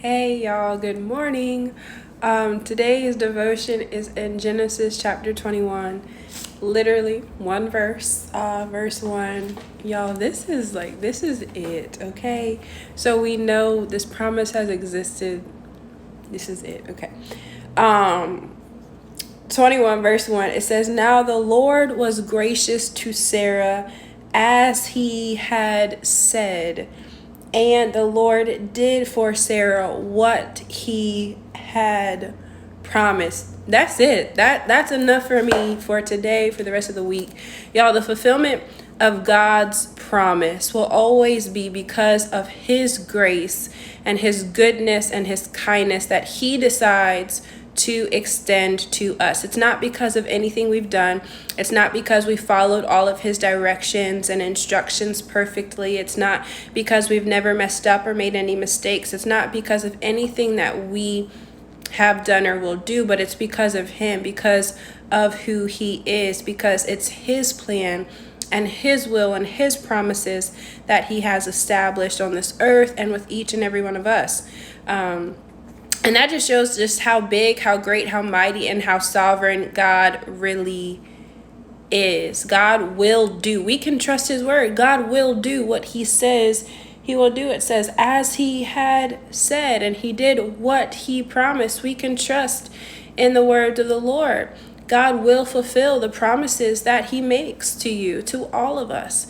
Hey y'all, good morning. Today's devotion is in Genesis chapter 21. Literally one verse, verse 1. Y'all, this is it, okay? So we know this promise has existed. This is it, okay. 21 verse 1, it says, "Now the Lord was gracious to Sarah as he had said, and the Lord did for Sarah what he had promised." That's it. That's enough for me for today, for the rest of the week. Y'all, the fulfillment of God's promise will always be because of his grace and his goodness and his kindness that he decides to extend to us. It's not because of anything we've done. It's not because we followed all of his directions and instructions perfectly. It's not because we've never messed up or made any mistakes. It's not because of anything that we have done or will do, but it's because of him, because of who he is, because it's his plan and his will and his promises that he has established on this earth and with each and every one of us. And that just shows just how big, how great, how mighty, and how sovereign God really is. God will do. We can trust his word. God will do what he says he will do. It says, as he had said, and he did what he promised. We can trust in the word of the Lord. God will fulfill the promises that he makes to you, to all of us,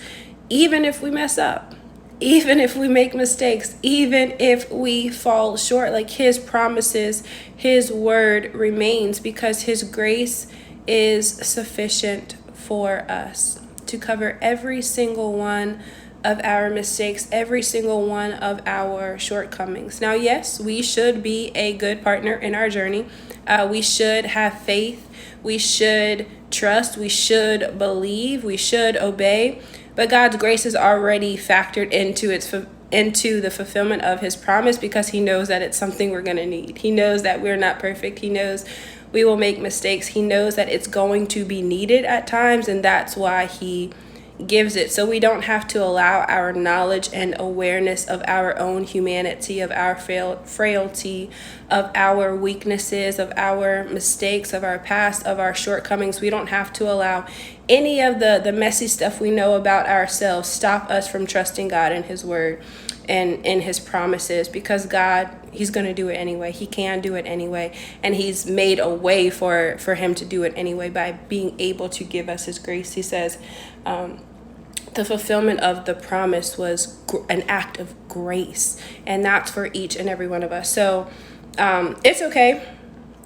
even if we mess up. Even if we make mistakes, even if we fall short, like his promises, his word remains, because his grace is sufficient for us to cover every single one of our mistakes, every single one of our shortcomings. Now, yes, we should be a good partner in our journey. We should have faith. We should trust. We should believe. We should obey. But God's grace is already factored into the fulfillment of his promise, because he knows that it's something we're going to need. He knows that we're not perfect. He knows we will make mistakes. He knows that it's going to be needed at times, and that's why he gives it. So we don't have to allow our knowledge and awareness of our own humanity, of our frailty, of our weaknesses, of our mistakes, of our past, of our shortcomings. We don't have to allow any of the messy stuff we know about ourselves stop us from trusting God and his word and in his promises, because God, he's going to do it anyway. He can do it anyway. And he's made a way for him to do it anyway by being able to give us his grace. He says, the fulfillment of the promise was an act of grace, and that's for each and every one of us. So it's okay.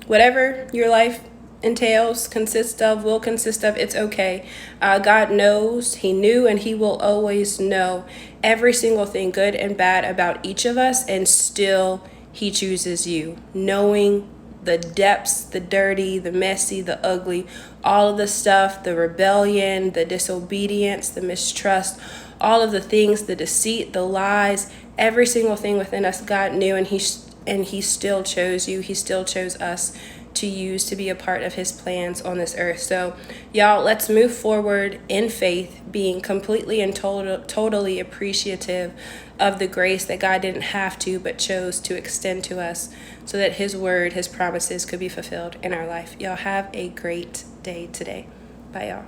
Whatever your life entails, will consist of, it's okay. God knows, he knew, and he will always know every single thing, good and bad, about each of us, and still he chooses you, knowing the depths, the dirty, the messy, the ugly, all of the stuff, the rebellion, the disobedience, the mistrust, all of the things, the deceit, the lies, every single thing within us God knew, and he still chose you. He still chose us to use to be a part of his plans on this earth. So y'all, let's move forward in faith, being completely and totally appreciative of the grace that God didn't have to but chose to extend to us, so that his word, his promises could be fulfilled in our life. Y'all have a great day today. Bye, y'all.